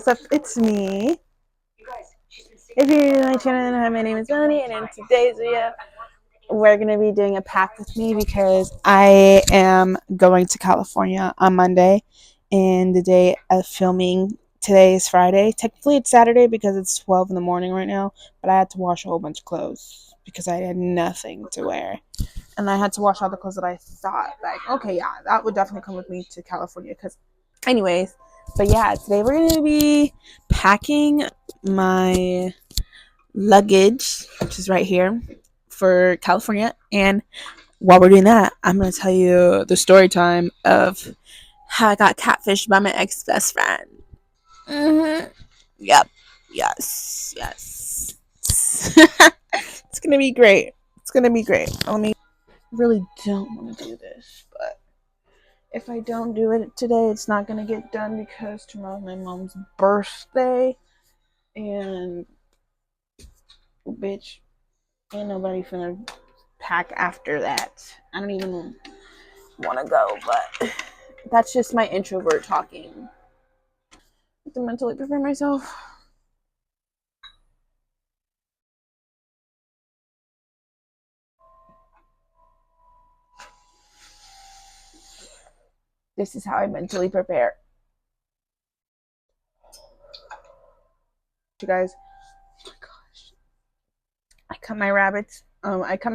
what's up? It's me. If you're new to my channel, my name is Melanie, and in today's video, we're going to be doing a pack with me because I am going to California on Monday, and the day of filming today is Friday. Technically, it's Saturday because it's 12 in the morning right now, but I had to wash a whole bunch of clothes because I had nothing to wear. And I had to wash all the clothes that I thought, like, okay, yeah, that would definitely come with me to California because anyways, but yeah, today we're gonna be packing my luggage, which is right here, for California. And while we're doing that, I'm gonna tell you the story time of how I got catfished by my ex best friend. Yep. Yes. It's gonna be great. It's gonna be great. Let me really don't want to do this, but if I don't do it today, it's not gonna get done because tomorrow's my mom's birthday, and bitch, ain't nobody finna pack after that. I don't even want to go, but that's just my introvert talking. I have to mentally prepare myself. This is how I mentally prepare. You guys, oh my gosh, I cut my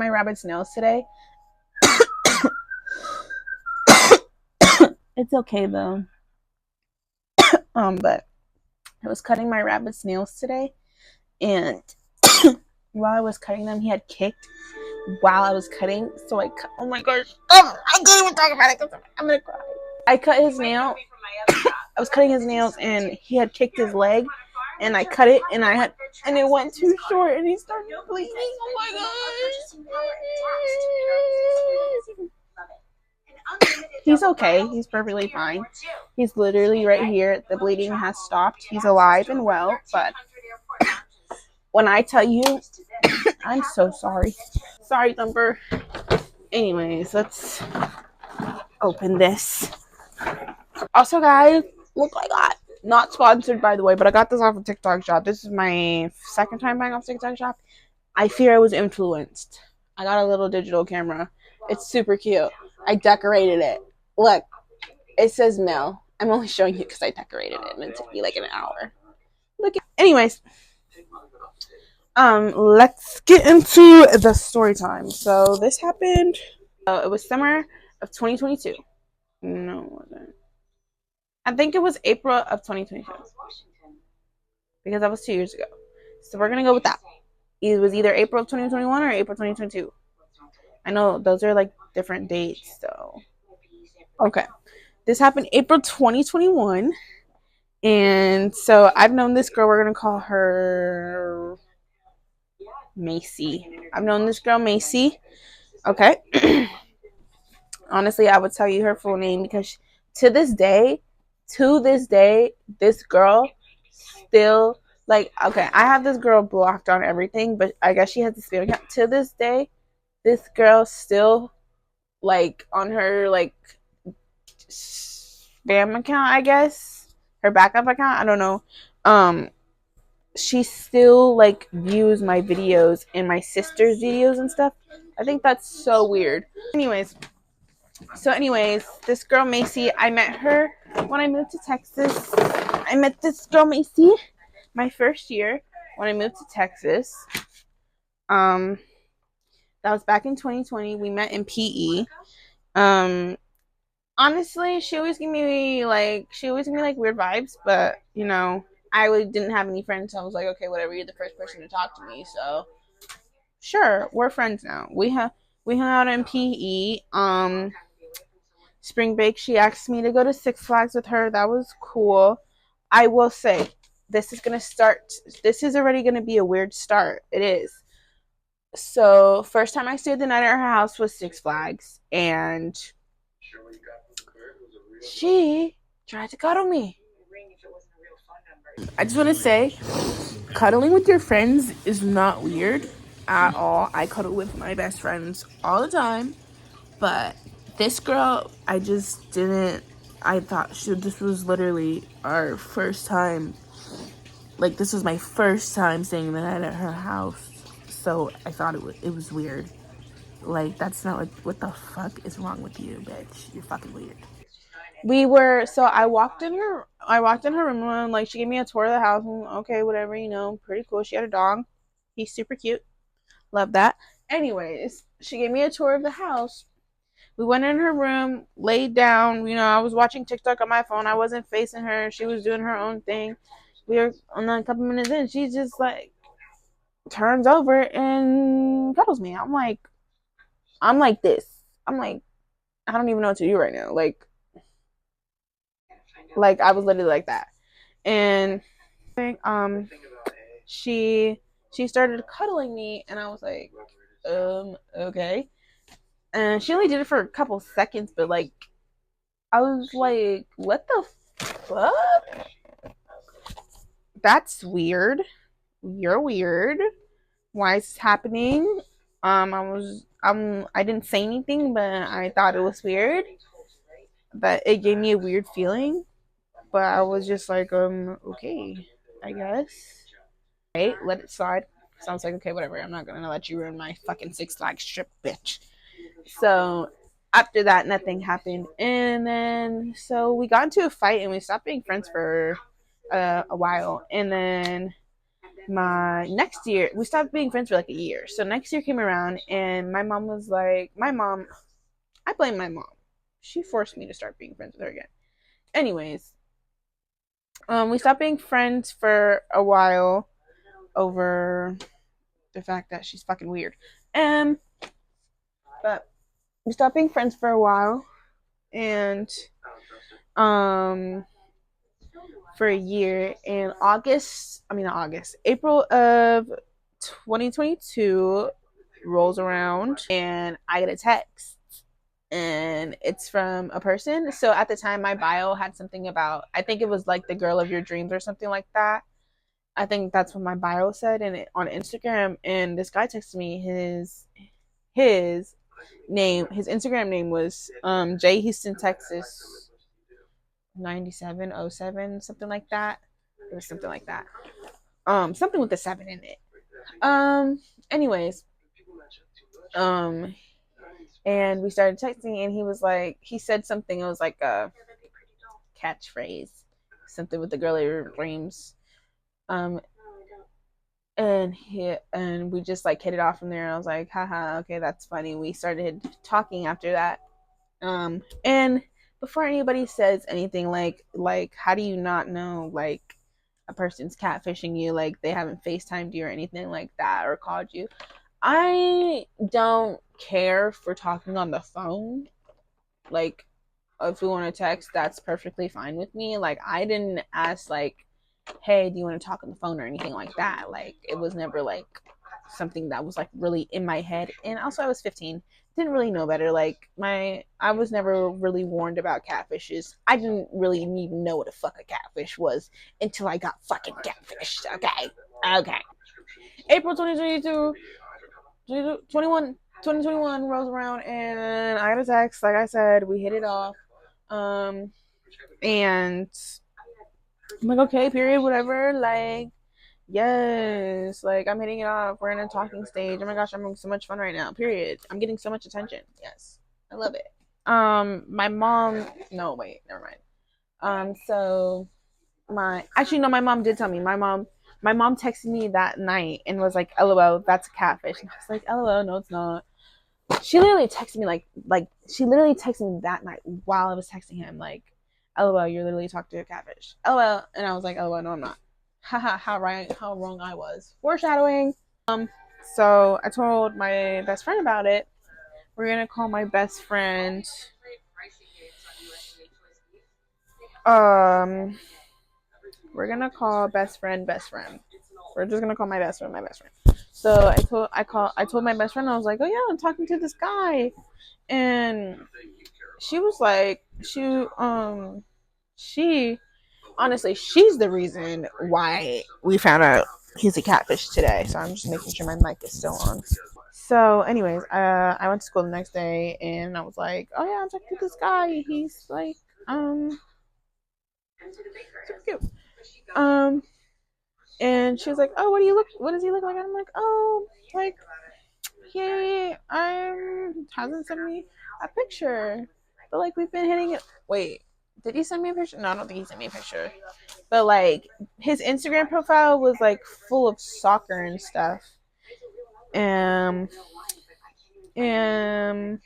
rabbit's nails today. It's okay though. But I was cutting my rabbit's nails today, and while I was cutting them, he had kicked while I was cutting. So oh my gosh, I can't even talk about it because I'm gonna cry. I cut his nail. I was cutting his nails, and he had kicked his leg, and I cut it, and it went too short, and he started bleeding. Oh my gosh. He's okay. He's perfectly fine. He's literally right here. The bleeding has stopped. He's alive and well. But when I tell you, I'm so sorry. Sorry, Thumper. Anyways, let's open this. Also, guys, look what I got. Not sponsored, by the way, but I got this off of TikTok Shop. This is my second time buying off TikTok Shop. I fear I was influenced. I got a little digital camera. It's super cute. I decorated it. Look, it says Mel. I'm only showing you because I decorated it, and it took me like an hour. Look. Anyways, let's get into the story time. So this happened. It was summer of 2022. No, it wasn't. I think it was April of 2022 because that was 2 years ago. So we're gonna go with that. It was either April of 2021 or April 2022. I know those are like different dates, so okay. This happened April 2021, and so I've known this girl. We're gonna call her Macy. I've known this girl Macy. Okay. Honestly, I would tell you her full name because to this day, this girl still like okay. I have this girl blocked on everything, but I guess she has the spam account. To this day, this girl still like on her like spam account, I guess her backup account. I don't know. She still like views my videos and my sister's videos and stuff. I think that's so weird. Anyways, this girl Macy, I met her when I moved to Texas. I met this girl Macy my first year when I moved to Texas. That was back in 2020. We met in PE. Honestly, she always gave me like weird vibes, but I really didn't have any friends, so I was like, okay, whatever. You're the first person to talk to me, so sure, we're friends now. We hung out in PE. Spring break, she asked me to go to Six Flags with her. That was cool. I will say, this is already gonna be a weird start. It is. So first time I stayed the night at her house was Six Flags, and she tried to cuddle me. I just want to say, cuddling with your friends is not weird at all. I cuddle with my best friends all the time, but this girl, I just didn't. I thought this was literally our first time like this was my first time staying the night at her house, so I thought it was weird. Like that's not like what the fuck is wrong with you, bitch? You're fucking weird. We were so I walked in her room and like she gave me a tour of the house and okay, whatever, pretty cool. She had a dog. He's super cute. Love that. Anyways, she gave me a tour of the house. We went in her room, laid down. I was watching TikTok on my phone. I wasn't facing her. She was doing her own thing. We were on a couple minutes in. She just like turns over and cuddles me. I'm like this. I'm like, I don't even know what to do right now. Like I was literally like that. And she she started cuddling me, and I was like, okay. And she only did it for a couple seconds, but like I was like, what the fuck? That's weird. You're weird. Why is this happening? I didn't say anything, but I thought it was weird. But it gave me a weird feeling. But I was just like, okay, I guess. Right, let it slide. Sounds like okay, whatever. I'm not gonna let you ruin my fucking Six Flags trip, bitch. So after that, nothing happened, and then so we got into a fight, and we stopped being friends for a while, and then my next year we stopped being friends for like a year. So next year came around, and my mom was like, my mom, I blame my mom. She forced me to start being friends with her again. Anyways, we stopped being friends for a while over the fact that she's fucking weird. But we stopped being friends for a while, and um for a year. In April of 2022 rolls around, and I get a text, and it's from a person. So at the time, my bio had something about, I think it was like the girl of your dreams or something like that. I think that's what my bio said, and on Instagram. And this guy texted me his name. His Instagram name was J Houston, Texas 9707, something like that. It was something like that. Something with the seven in it. Anyways, um, and we started texting, and he said something. It was like a catchphrase, something with the girl of your dreams. Um, and we just like hit it off from there. And I was like, haha, okay, that's funny. We started talking after that. And before anybody says anything like how do you not know like a person's catfishing you, like they haven't FaceTimed you or anything like that or called you. I don't care for talking on the phone. Like if we want to text, that's perfectly fine with me. Like I didn't ask like, hey, do you want to talk on the phone or anything like that. Like it was never like something that was like really in my head. And also I was 15, didn't really know better. Like I was never really warned about catfishes. I didn't really even know what a fuck a catfish was until I got fucking catfished. Okay. April 2022, 2021 rolls around, and I got a text. Like I said, we hit it off. And I'm like, okay, period, whatever. Like, yes, like I'm hitting it off. We're in a talking stage. Oh my gosh, I'm having so much fun right now. Period. I'm getting so much attention. Yes, I love it. My mom. No, wait, never mind. So my actually no, my mom did tell me. My mom texted me that night and was like, "LOL, that's a catfish." And I was like, "LOL, no, it's not." She literally texted me like she literally texted me that night while I was texting him like, "LOL, you're literally talking to a catfish." LOL, and I was like, "LOL, no, I'm not." Haha, how wrong I was. Foreshadowing. So I told my best friend about it. We're gonna call my best friend. Um, we're gonna call best friend. We're just gonna call my best friend. So I told my best friend, I was like, oh yeah, I'm talking to this guy, and she was like, she honestly, she's the reason why we found out he's a catfish today. So I'm just making sure my mic is still on. So, anyways, I went to school the next day, and I was like, "Oh yeah, I'm talking to this guy. He's like, super cute." Um, And she was like, "Oh, what does he look like?" And I'm like, "Oh, like he hasn't sent me a picture, but like we've been hitting it." Wait, did he send me a picture? No, I don't think he sent me a picture. But like his Instagram profile was like full of soccer and stuff. Um, and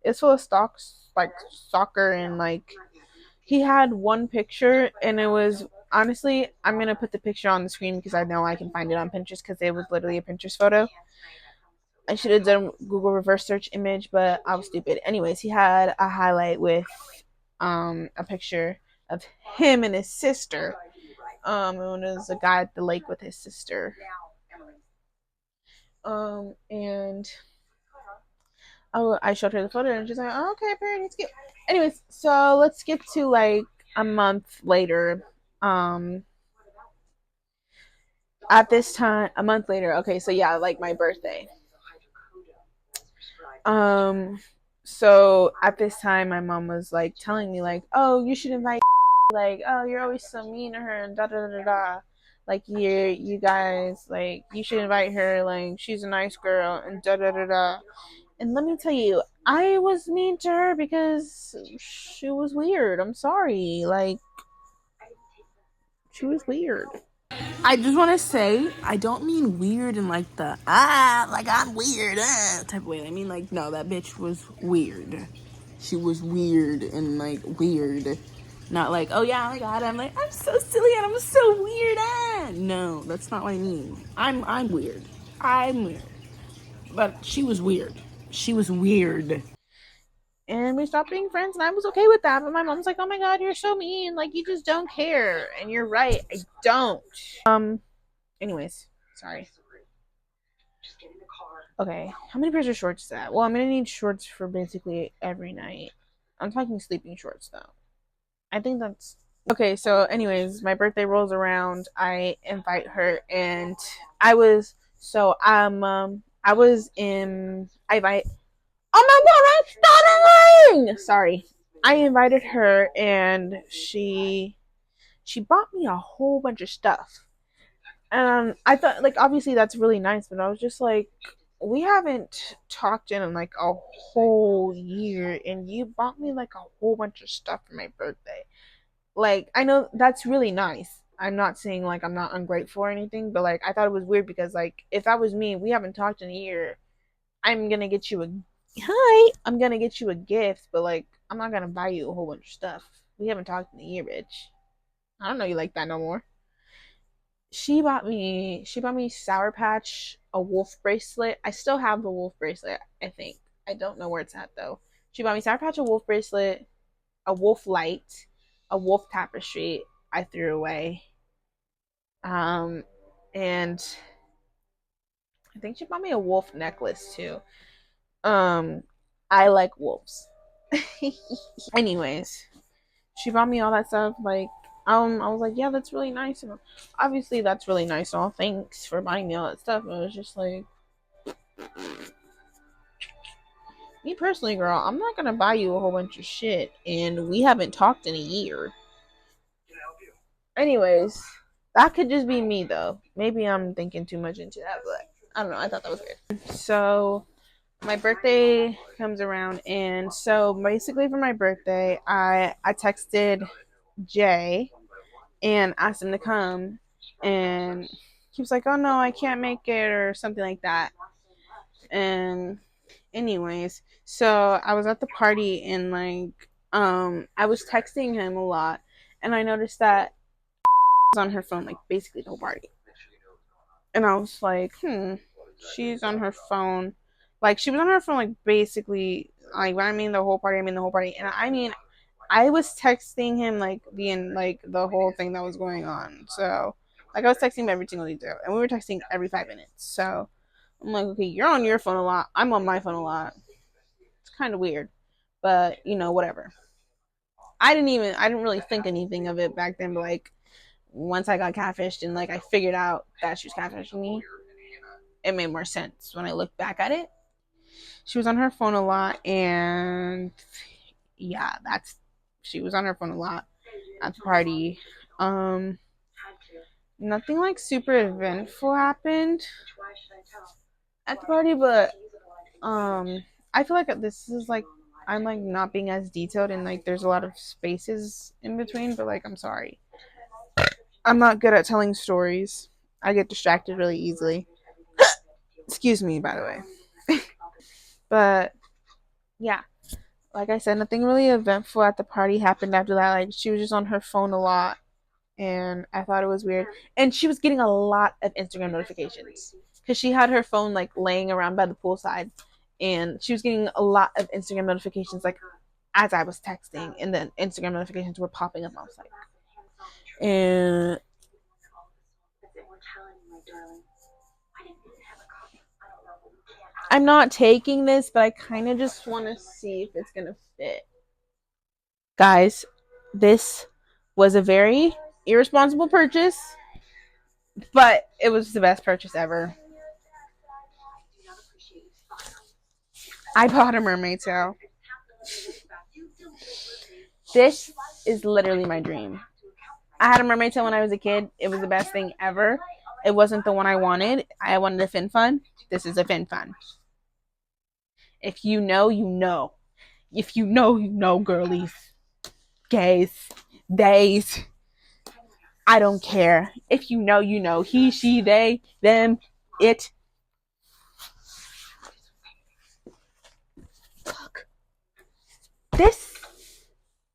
it's full of stocks like soccer and like he had one picture and it was honestly I'm gonna put the picture on the screen because I know I can find it on Pinterest because it was literally a Pinterest photo. I should have done Google reverse search image, but I was stupid. Anyways, he had a highlight with a picture of him and his sister. And it was a guy at the lake with his sister. And I showed her the photo and she's like, oh, okay, period, it's cute. Anyways, so let's skip to like a month later. Um, at this time, a month later. Okay, so yeah, like my birthday. Um, so at this time, my mom was like telling me like, oh, you should invite. Like, oh, you're always so mean to her and da da da da. Like you guys like you should invite her. Like she's a nice girl and da da da da. And let me tell you, I was mean to her because she was weird. I'm sorry. Like, she was weird. I just want to say, I don't mean weird in like the, like I'm weird, type of way. I mean, like, no, that bitch was weird. She was weird and like weird. Not like, oh yeah, oh my god, I'm so silly and I'm so weird, No, that's not what I mean. I'm weird. I'm weird. But she was weird. She was weird. And we stopped being friends and I was okay with that. But my mom's like, oh my god, you're so mean. Like you just don't care. And you're right, I don't. Anyways, sorry. Okay, how many pairs of shorts is that? Well, I'm gonna need shorts for basically every night. I'm talking sleeping shorts though. I think that's okay. So, anyways, my birthday rolls around. I invite her, and I was in. I invite. Oh my god! I'm stuttering. Sorry. I invited her, and she bought me a whole bunch of stuff. And I thought, like, obviously that's really nice, but I was just like, we haven't talked in like a whole year, and you bought me like a whole bunch of stuff for my birthday. Like, I know that's really nice. I'm not saying like I'm not ungrateful or anything, but like I thought it was weird because like if that was me, we haven't talked in a year. I'm gonna get you a hi. I'm gonna get you a gift, but like I'm not gonna buy you a whole bunch of stuff. We haven't talked in a year, bitch. I don't know you like that no more. She bought me Sour Patch, a wolf bracelet. I still have the wolf bracelet, I think. I don't know where it's at though. She bought me Sour Patch, a wolf bracelet, a wolf light, a wolf tapestry I threw away. And I think she bought me a wolf necklace too. Um I like wolves. Anyways, she bought me all that stuff. Like, I was like, yeah, that's really nice. And obviously, that's really nice. All thanks for buying me all that stuff. And it was just like, me personally, girl, I'm not gonna buy you a whole bunch of shit, and we haven't talked in a year. Anyways, that could just be me though. Maybe I'm thinking too much into that, but I don't know. I thought that was weird. So my birthday comes around, and so basically for my birthday, I texted Jay and asked him to come, and he was like, "Oh no, I can't make it," or something like that. And anyways, so I was at the party and like I was texting him a lot, and I noticed that she was on her phone like basically the whole party. And I was like, she's on her phone. Like she was on her phone like basically like when I mean the whole party, I mean the whole party. And I mean I was texting him like like the whole thing that was going on. So like I was texting him every single detail, and we were texting every 5 minutes. So I'm like, okay, you're on your phone a lot. I'm on my phone a lot. It's kind of weird, but whatever. I didn't really think anything of it back then. But like once I got catfished and like I figured out that she was catfishing me, it made more sense when I look back at it. She was on her phone a lot, and yeah, she was on her phone a lot at the party. Um, Nothing like super eventful happened at the party, but I feel like this is like I'm like not being as detailed and like there's a lot of spaces in between, but like I'm sorry. I'm not good at telling stories. I get distracted really easily. Excuse me, by the way. But yeah, like I said, nothing really eventful at the party happened after that. Like she was just on her phone a lot and I thought it was weird. And she was getting a lot of Instagram notifications because she had her phone like laying around by the poolside, and she was getting a lot of Instagram notifications like as I was texting, and then Instagram notifications were popping up. I was like, and I'm not taking this, but I kind of just want to see if it's gonna fit. Guys, this was a very irresponsible purchase, but it was the best purchase ever. I bought a mermaid tail. This is literally my dream. I had a mermaid tail when I was a kid. It was the best thing ever. It wasn't the one I wanted. I wanted a fin fun. This is a fin fun. If you know, you know. If you know, you know, girlies, gays, theys. I don't care. If you know, you know. He, she, they, them, it. Look,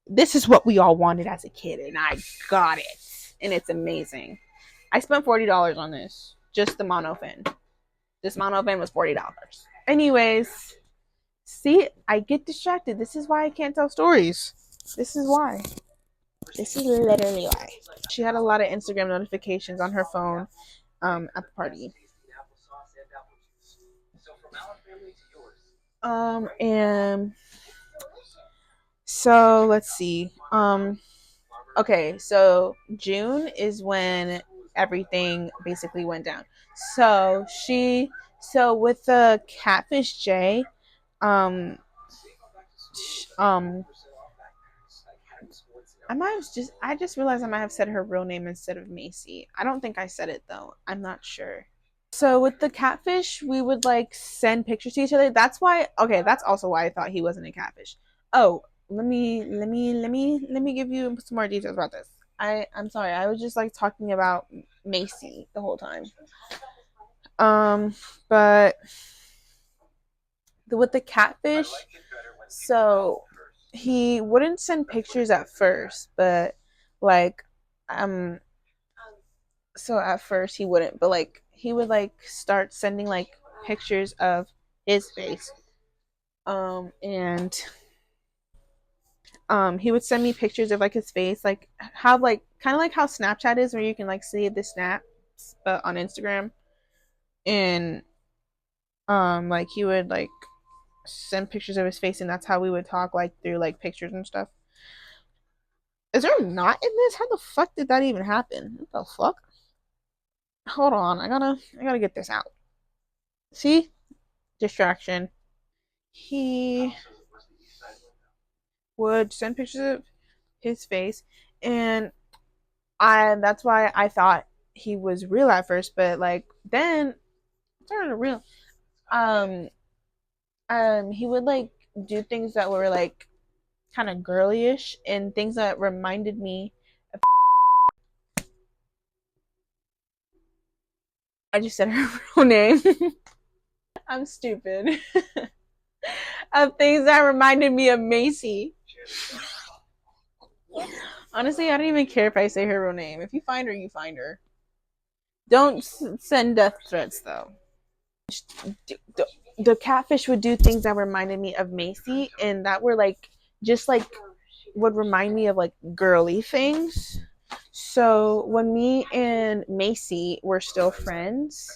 this is what we all wanted as a kid, and I got it, and it's amazing. I spent $40 on this, just the monofin. This monofin was $40. Anyways, see, I get distracted. This is why I can't tell stories. This is why. This is literally why. She had a lot of Instagram notifications on her phone at the party. And so let's see. Okay, so June is when everything basically went down. So so with the catfish J, um, um, I just realized I might have said her real name instead of Macy. I don't think I said it though. I'm not sure. So with the catfish, we would like send pictures to each other. That's why. Okay, that's also why I thought he wasn't a catfish. Oh, let me give you some more details about this. I'm sorry. I was just like talking about Macy the whole time. Um, but with the catfish, so he wouldn't send pictures at first, but like um so at first he wouldn't, but like he would like start sending like pictures of his face. And he would send me pictures of like his face, like how like kind of like how Snapchat is where you can like see the snaps but on Instagram. And like he would like send pictures of his face, and that's how we would talk like through like pictures and stuff. Is there not in this? How the fuck did that even happen? What the fuck? Hold on, I gotta get this out. See? Distraction. He would send pictures of his face, and I that's why I thought he was real at first, but like then turned real. Um he would like do things that were like kind of girlyish and things that reminded me of I just said her real name. I'm stupid. Of things that reminded me of Macy. Honestly, I don't even care if I say her real name. If you find her, you find her. Don't send death threats though. The catfish would do things that reminded me of Macy, and that were like just like would remind me of like girly things. So when me and Macy were still friends,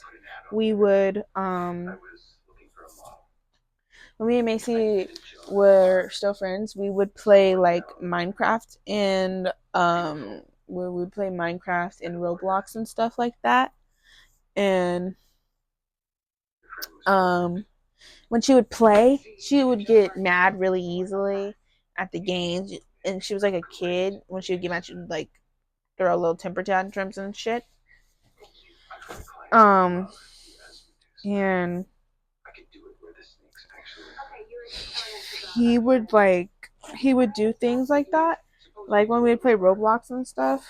we would when me and Macy were still friends, we would play like Minecraft and we would play Minecraft and Roblox and stuff like that. And um when she would play, she would get mad really easily at the games, and she was like a kid. When she would get mad, she would like throw little temper tantrums and shit. Um, and he would do things like that, like when we play Roblox and stuff.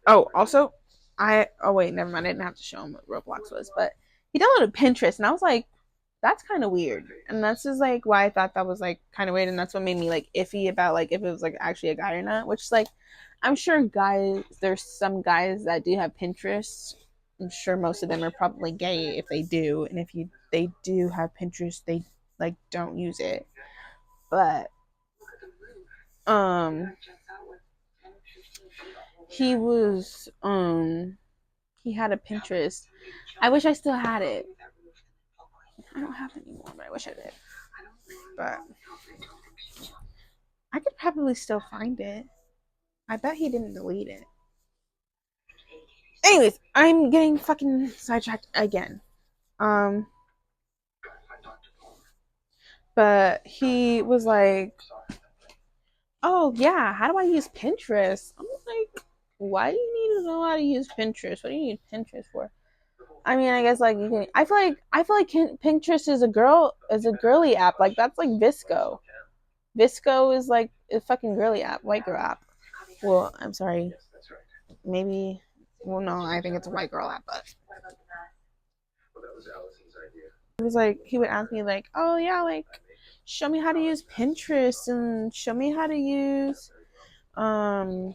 Oh, also, oh wait, never mind. I didn't have to show him what Roblox was, but he downloaded Pinterest, and I was like, that's kind of weird. And that's just like why I thought that was like kind of weird, and that's what made me like iffy about like if it was like actually a guy or not. Which is like, I'm sure guys, there's some guys that do have Pinterest. I'm sure most of them are probably gay if they do, and if you they do have Pinterest, they like don't use it. But um, he was he had a Pinterest. I wish I still had it. I don't have it anymore, but I wish I did. But I could probably still find it. I bet he didn't delete it. Anyways, I'm getting fucking sidetracked again. Um, but he was like, "Oh yeah, how do I use Pinterest?" I'm like, "Why do you need to know how to use Pinterest? What do you need Pinterest for?" I mean, I guess like you can. I feel like Pinterest is a girly app. Like that's like Visco. Visco is like a fucking girly app, white girl app. Well, I'm sorry. Maybe. Well, no, I think it's a white girl app. But he was like, he would ask me like, "Oh yeah, like, show me how to use Pinterest and show me how to use um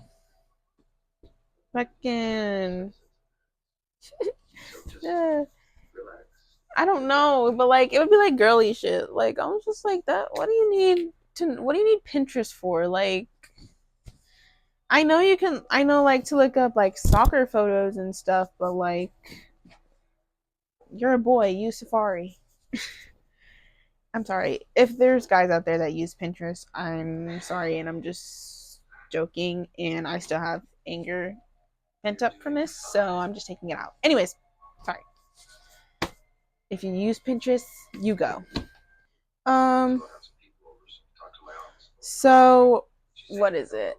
fucking uh, I don't know, but like it would be like girly shit. Like I was just like that. What do you need Pinterest for? Like I know you can. I know like to look up like soccer photos and stuff, but like you're a boy. Use Safari. I'm sorry if there's guys out there that use Pinterest. I'm sorry, and I'm just joking. And I still have anger pent up from this, so I'm just taking it out. Anyways, sorry. If you use Pinterest, you go. Um. So what is it?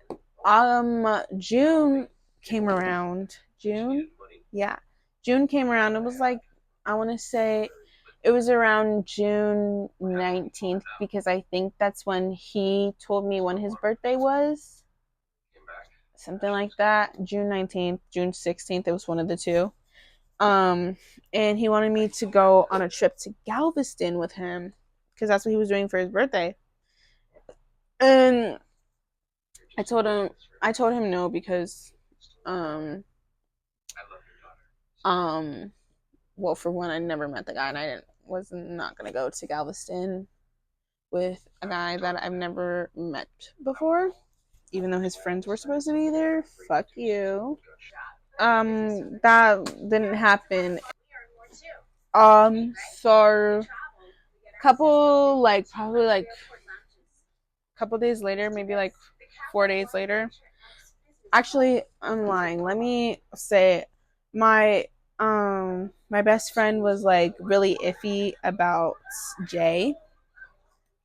June came around. June? Yeah. June came around. It was like I want to say it was around June 19th because I think that's when he told me when his birthday was. Something like that. June 19th, June 16th, it was one of the two. Um and he wanted me to go on a trip to Galveston with him because that's what he was doing for his birthday. And I told him I told him no because um um well, for one, I never met the guy, and I didn't was not gonna go to Galveston with a guy that I've never met before, even though his friends were supposed to be there. Fuck you. That didn't happen. So couple like probably like couple days later, maybe like 4 days later. Actually, I'm lying. Let me say my my best friend was like really iffy about Jay.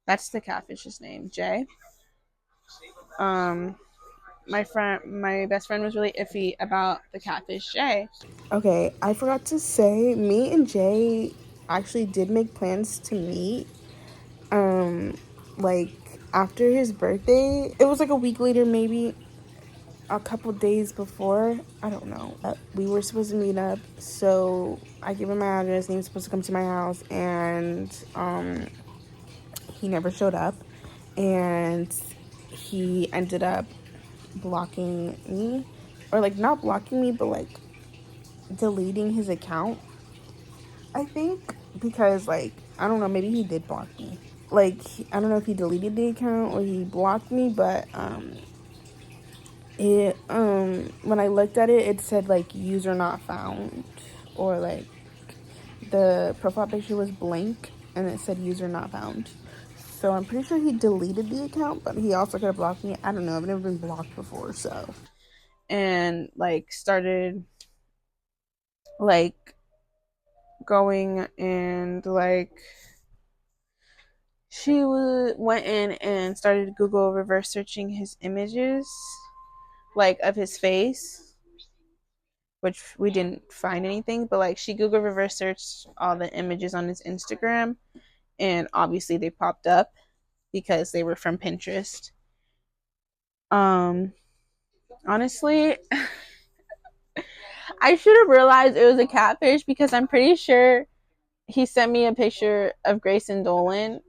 That's the catfish's name, Jay. Um my best friend was really iffy about the catfish Jay. Okay, I forgot to say, me and Jay actually did make plans to meet. Um, like after his birthday, it was like a week later, maybe a couple days before. I don't know. We were supposed to meet up, so I gave him my address. And he was supposed to come to my house, and he never showed up, and he ended up blocking me, or like not blocking me, but like deleting his account. I think because like I don't know, maybe he did block me. Like I don't know if he deleted the account or he blocked me, but it when I looked at it, it said like user not found, or like the profile picture was blank and it said user not found. So I'm pretty sure he deleted the account, but he also could have blocked me. I don't know. I've never been blocked before, so. And like started like going and like went in and started Google reverse searching his images like of his face, which we didn't find anything, but like she Google reverse searched all the images on his Instagram, and obviously they popped up because they were from Pinterest. Um, honestly, I should have realized it was a catfish because I'm pretty sure he sent me a picture of Grayson Dolan.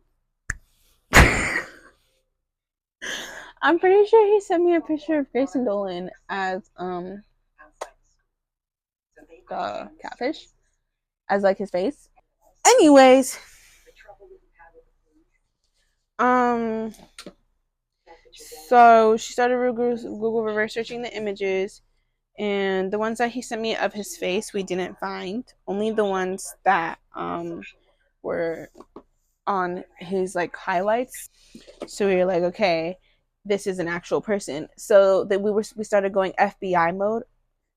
I'm pretty sure he sent me a picture of Grayson Dolan as the catfish, as like his face. Anyways, um, so she started Google reverse searching the images, and the ones that he sent me of his face we didn't find. Only the ones that were on his like highlights. So we were like, okay, this is an actual person. So that we started going FBI mode.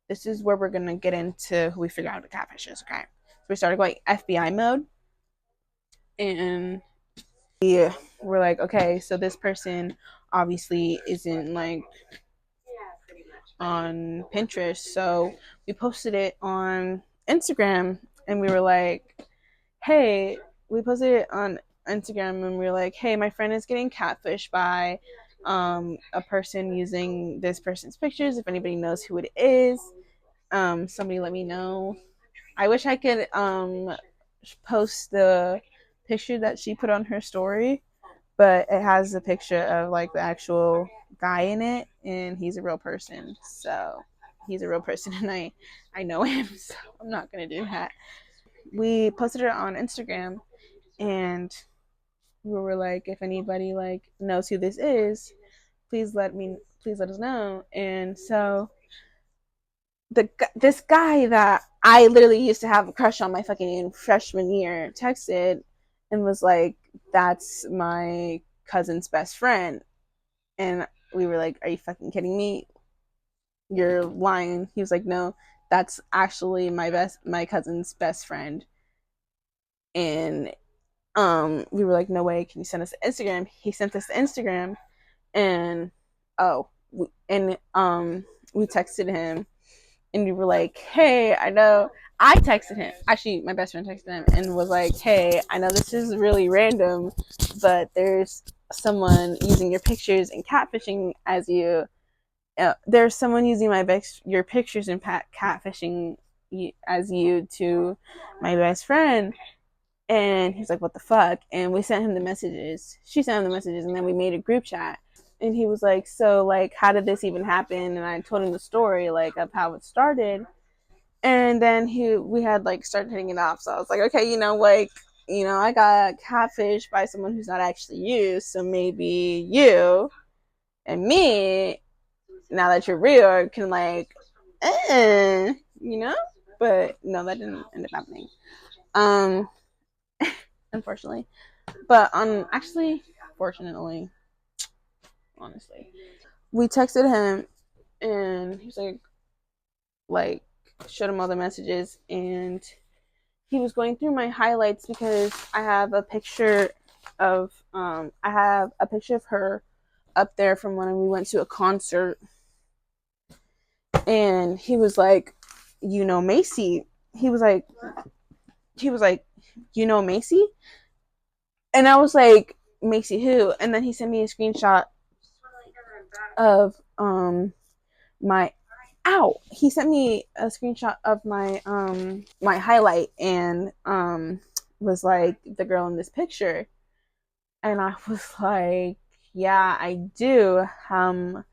This is where we're gonna get into who we figure out the catfish is. Okay, so we started going FBI mode, and we're like, okay, so this person obviously isn't like on Pinterest, so we posted it on Instagram, and we were like, hey, we posted it on Instagram, and we were like, hey, my friend is getting catfished by a person using this person's pictures. If anybody knows who it is, somebody let me know. I wish I could post the picture that she put on her story, but it has a picture of like the actual guy in it, and he's a real person. So he's a real person, and I know him, so I'm not gonna do that. We posted it on Instagram, and we were like, if anybody like knows who this is, please let us know. And so this guy that I literally used to have a crush on my fucking freshman year texted and was like, that's my cousin's best friend. And we were like, are you fucking kidding me? You're lying. He was like, no, that's actually my cousin's best friend. And we were like, no way, can you send us the Instagram? He sent us the Instagram, and oh, we texted him, and we were like, hey, I know. I texted him. Actually, my best friend texted him and was like, hey, I know this is really random, but there's someone using your pictures and catfishing as you. There's someone using your pictures and catfishing as you to my best friend. And he's like, what the fuck? And we sent him the messages. She sent him the messages, and then we made a group chat. And he was like, so, like, how did this even happen? And I told him the story, like, of how it started. And then we had, like, started hitting it off. So I was like, okay, I got catfished by someone who's not actually you. So maybe you and me, now that you're real, can, like, you know? But no, that didn't end up happening. Unfortunately. But actually, fortunately, honestly, we texted him, and he's like showed him all the messages, and he was going through my highlights because I have a picture of her up there from when we went to a concert, and he was like, Macy. He was like, Macy, and I was like, Macy who? And then he sent me a screenshot of my he sent me a screenshot of my highlight, and was like, the girl in this picture. And I was like, yeah, I do. How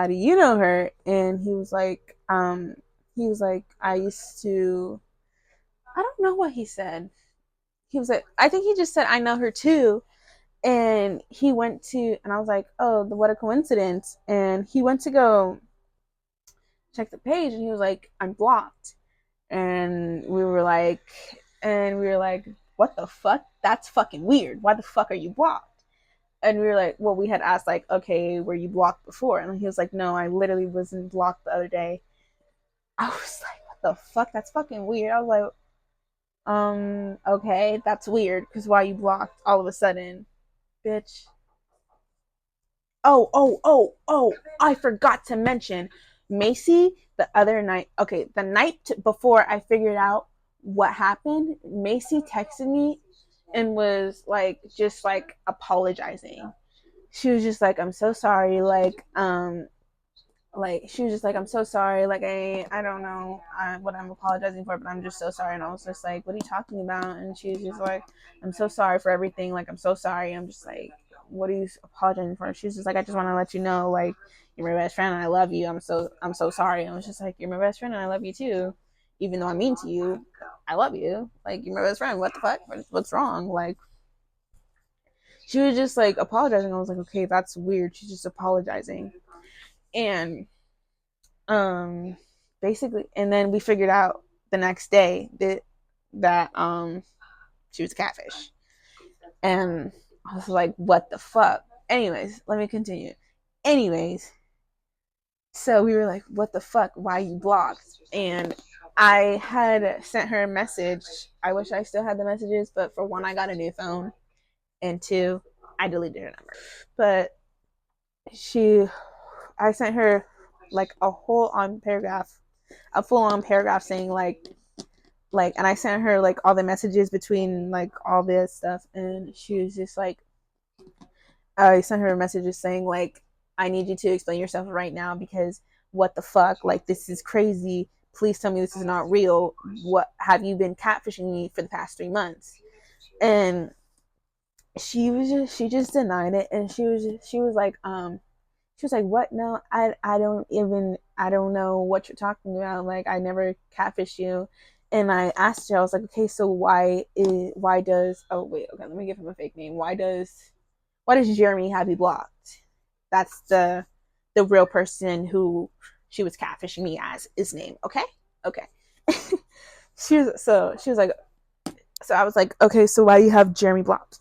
do you know her? And he was like, I used to, I don't know what he said. He was like, I think he just said, I know her too. And he went to, and I was like, oh, what a coincidence. And he went to go check the page, and he was like, I'm blocked. And we were like, what the fuck? That's fucking weird. Why the fuck are you blocked? And we were like, well, we had asked, like, okay, were you blocked before? And he was like, no, I literally wasn't blocked the other day. I was like, what the fuck? That's fucking weird. I was like, okay, that's weird, because why you blocked all of a sudden, bitch? Oh, I forgot to mention, Macy, the other night, okay, the night before I figured out what happened, Macy texted me and was like, just like apologizing. She was just like, I'm so sorry. Like she was just like, I'm so sorry. Like I don't know what I'm apologizing for, but I'm just so sorry. And I was just like, what are you talking about? And she was just like, I'm so sorry for everything. Like I'm so sorry. I'm just like, what are you apologizing for? She's just like, I just want to let you know, like you're my best friend and I love you. I'm so sorry. And I was just like, you're my best friend and I love you too, even though I'm mean to you. I love you. Like you're my best friend. What the fuck? What's wrong? Like she was just like apologizing. I was like, okay, that's weird. She's just apologizing. And um basically, and then we figured out the next day that she was a catfish. And I was like, what the fuck? Anyways, let me continue. Anyways, so we were like, what the fuck? Why you blocked? And I had sent her a message. I wish I still had the messages, but for one, I got a new phone, and two, I deleted her number. But she I sent her like a whole on paragraph, a full on paragraph saying like, and I sent her like all the messages between like all this stuff, and she was just like, I sent her messages saying like, I need you to explain yourself right now because what the fuck, like this is crazy. Please tell me this is not real. What have you been catfishing me for the past 3 months? And she just denied it, and she was like, what? No, I don't know what you're talking about. Like, I never catfished you. And I asked her, I was like, okay, so wait, okay, let me give him a fake name. Why does Jeremy have you blocked? That's the real person who she was catfishing me as his name. Okay. Okay. She was like, so I was like, okay, so why do you have Jeremy blocked?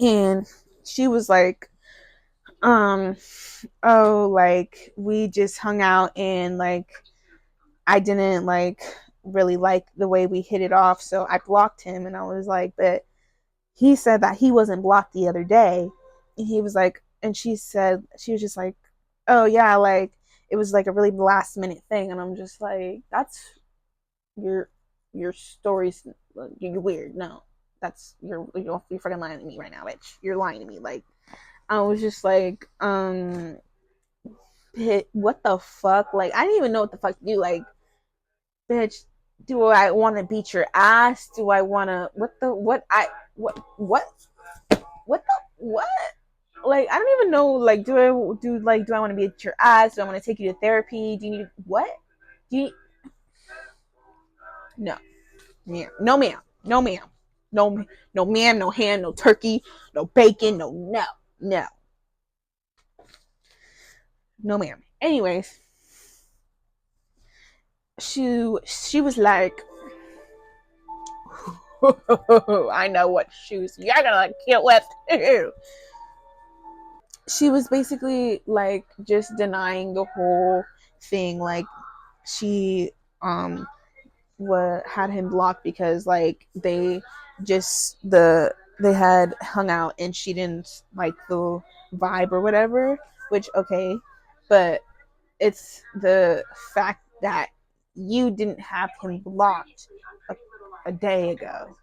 And she was like, um, oh, like we just hung out and like I didn't like really like the way we hit it off, so I blocked him. And I was like, but he said that he wasn't blocked the other day. And he was like, and she was just like, oh yeah, like it was like a really last minute thing. And I'm just like, that's your story's, you're weird. No, that's you're freaking lying to me right now, bitch. You're lying to me. Like I was just like, what the fuck? Like, I didn't even know what the fuck to do. Like, bitch, do I want to beat your ass? Do I want to, what the, what? Like, I don't even know. Like, do I want to beat your ass? Do I want to take you to therapy? Do you need, what? Do you, no, ma'am. No, ma'am. No, ma'am. No, no, ma'am. No ham, no turkey, no bacon, no, no, ma'am. Anyways, she was like, I know what shoes you're gonna get with. She was basically like just denying the whole thing. Like she had him blocked because like they had hung out and she didn't like the vibe or whatever. Which okay, but it's the fact that you didn't have him blocked a day ago,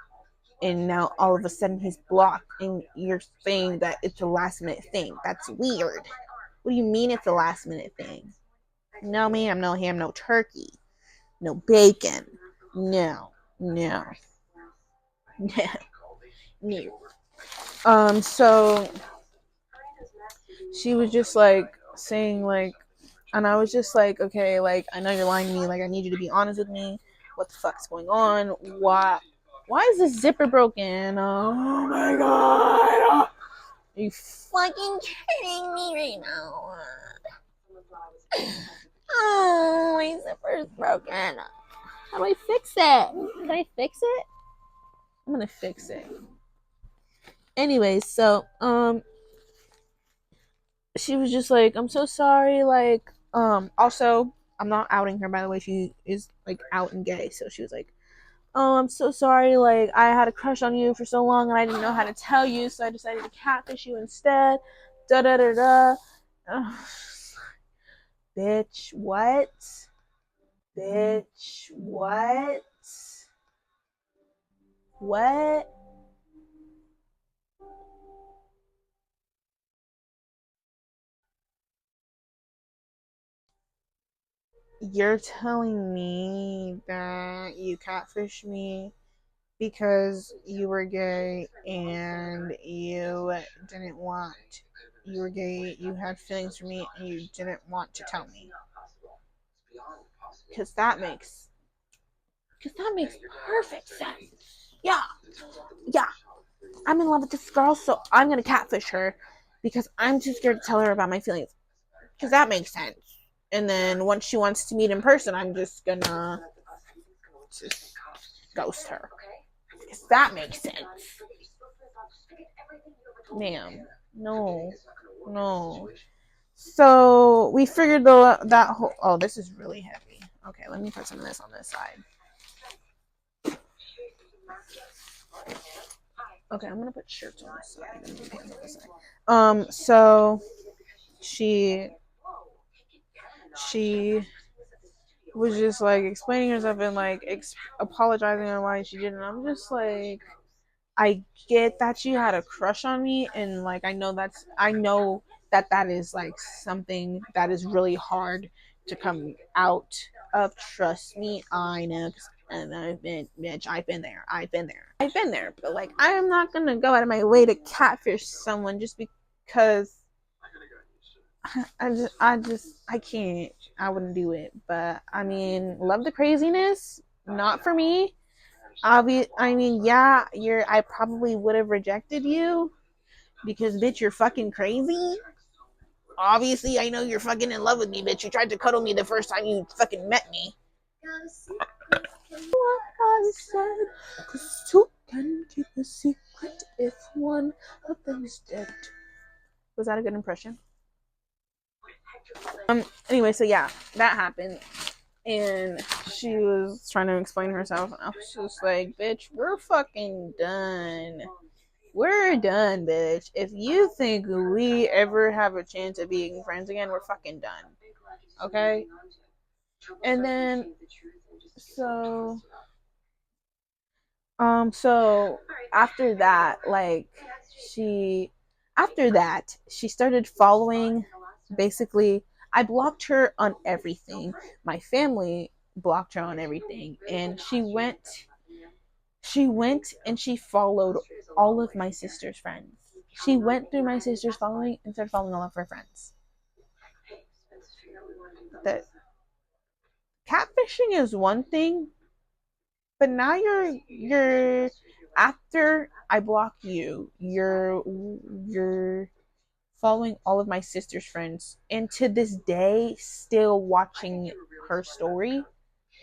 and now all of a sudden he's blocked and you're saying that it's a last minute thing. That's weird. What do you mean it's a last minute thing? No ma'am, no ham, no turkey, no bacon, no, no, no. So she was just like saying like, and I was just like, okay, like I know you're lying to me, like I need you to be honest with me. What the fuck's going on? Why is this zipper broken? Oh my god. Are you fucking kidding me right now? Oh, my zipper's broken. How do I fix it? Can I fix it? I'm gonna fix it. Anyways, so she was just like, I'm so sorry, like, also I'm not outing her by the way, she is like out and gay, so she was like, oh, I'm so sorry, like I had a crush on you for so long and I didn't know how to tell you, so I decided to catfish you instead. Da da da da. Bitch, what? Bitch, what? What? You're telling me that you catfished me because you were gay and you were gay, you had feelings for me, and you didn't want to tell me. Because that makes perfect sense. Yeah, yeah. I'm in love with this girl, so I'm gonna catfish her because I'm too scared to tell her about my feelings. Because that makes sense. And then once she wants to meet in person, I'm just gonna just ghost her. Because that makes sense. Ma'am, no, no. So we figured that whole. Oh, this is really heavy. Okay, let me put some of this on this side. Okay, I'm gonna put shirts on this side and pants on this side. So she she was just like explaining herself and like apologizing on why she didn't. I'm just like, I get that you had a crush on me, and like I know that is like something that is really hard to come out of. Trust me, I know. And I've been there. I've been there. But like, I am not gonna go out of my way to catfish someone just because I can't. I wouldn't do it. But I mean, love the craziness. Not for me. I mean, yeah, I probably would have rejected you because, bitch, you're fucking crazy. Obviously, I know you're fucking in love with me, bitch. You tried to cuddle me the first time you fucking met me. What I said, 'cause two can keep a secret if one of them is dead. Was that a good impression? Anyway, so yeah, that happened. And she was trying to explain herself, and I was just like, bitch, we're fucking done. We're done, bitch. If you think we ever have a chance of being friends again, we're fucking done. Okay? And then so so after that, like she she started following, basically I blocked her on everything. My family blocked her on everything, and she went and she followed all of my sister's friends. She went through my sister's following and started following all of her friends. That catfishing is one thing, but now you're after I block you, you're following all of my sister's friends, and to this day still watching her story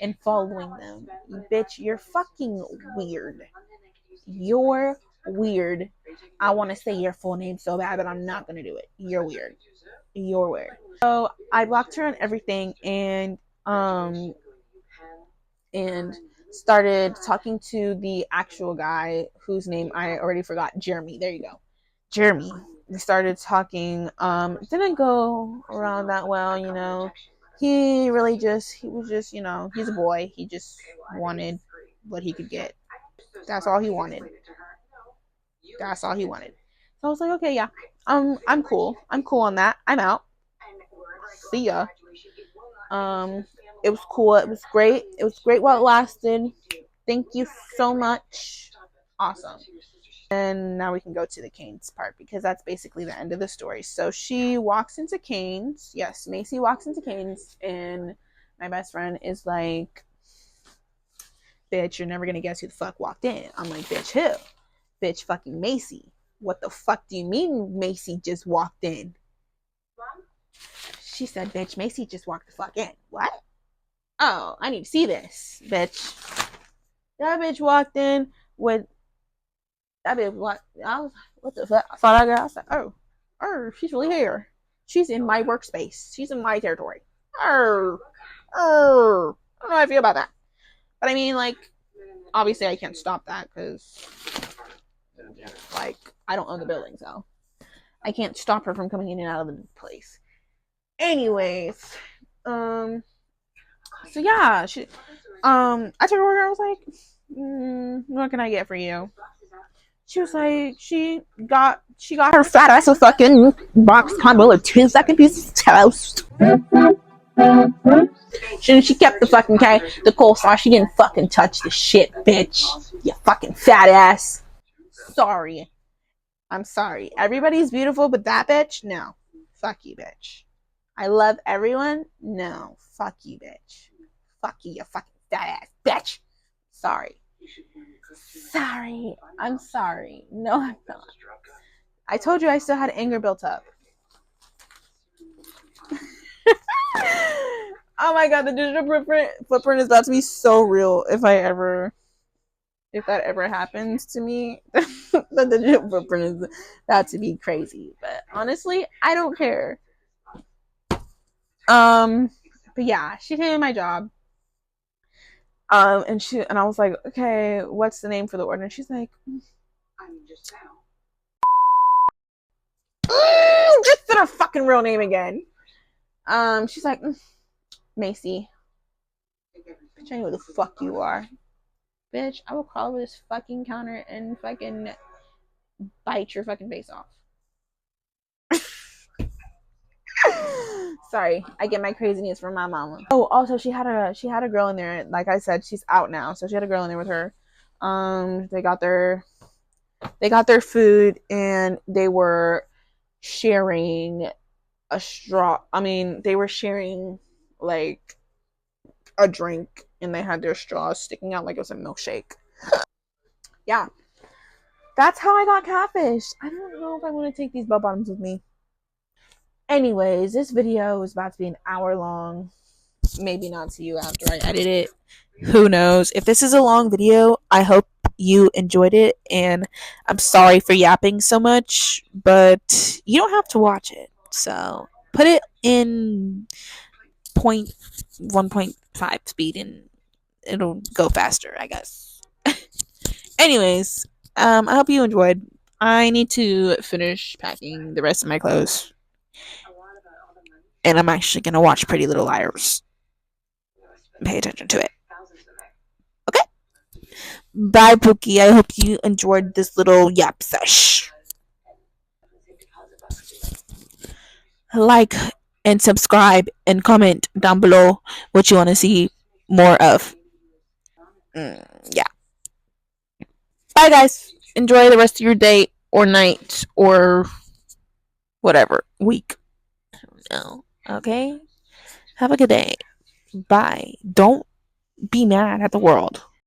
and following them. Bitch, you're fucking weird. You're weird. I want to say your full name so bad, but I'm not gonna do it. You're weird. You're weird. So I blocked her on everything, and started talking to the actual guy whose name I already forgot. Jeremy. There you go. Jeremy. We started talking. Didn't go around that well, you know. He was just, you know, he's a boy. He just wanted what he could get. That's all he wanted. That's all he wanted. So I was like, okay, yeah, I'm cool. I'm cool on that. I'm out. See ya. Um, it was cool. It was great. It was great while it lasted. Thank you so much. Awesome. And now we can go to the Canes part because that's basically the end of the story. So she walks into Canes. Yes, Macy walks into Canes, and my best friend is like, bitch, you're never gonna guess who the fuck walked in. I'm like, bitch, who? Bitch, fucking Macy. What the fuck do you mean Macy just walked in? She said, bitch, Macy just walked the fuck in. What? Oh, I need to see this, bitch. That bitch walked in with that bitch. What the fuck? I thought I got. I was like, she's really here. She's in my workspace. She's in my territory. Oh, I don't know how I feel about that. But I mean, like, obviously, I can't stop that because, like, I don't own the building, so I can't stop her from coming in and out of the place. Anyways, So yeah, I took her order. I was like, what can I get for you? She was like, she got her fat ass a fucking box combo of 2 second pieces of toast. She kept the fucking the coleslaw. She didn't fucking touch the shit, bitch. You fucking fat ass. Sorry. I'm sorry. Everybody's beautiful, but that bitch, no. Fuck you, bitch. I love everyone. No. Fuck you, bitch. Fuck you, you fucking fat ass bitch. Sorry. Sorry. I'm sorry. No, I'm not. I told you I still had anger built up. Oh my god, the digital footprint is about to be so real if that ever happens to me. The digital footprint is about to be crazy. But honestly, I don't care. But yeah, she came in my job. And I was like, okay, what's the name for the order? And she's like, just said her fucking real name again. She's like, Macy. Bitch, I know who the fuck you are. Bitch, I will crawl over this fucking counter and fucking bite your fucking face off. Sorry, I get my craziness from my mama. Oh, also she had a girl in there. Like I said, she's out now, so she had a girl in there with her. They got their food and they were sharing a straw. I mean, they were sharing like a drink and they had their straws sticking out like it was a milkshake. Yeah. That's how I got catfished. I don't know if I want to take these bell bottoms with me. Anyways, this video is about to be an hour long. Maybe not to you after I edit it. Who knows? If this is a long video, I hope you enjoyed it. And I'm sorry for yapping so much, but you don't have to watch it. So put it in 1.5 speed and it'll go faster, I guess. Anyways, I hope you enjoyed. I need to finish packing the rest of my clothes. And I'm actually going to watch Pretty Little Liars. Pay attention to it. Okay? Bye, Pookie. I hope you enjoyed this little yap sesh. Like and subscribe and comment down below what you want to see more of. Yeah. Bye, guys. Enjoy the rest of your day or night or whatever week. No. Okay? Have a good day. Bye. Don't be mad at the world.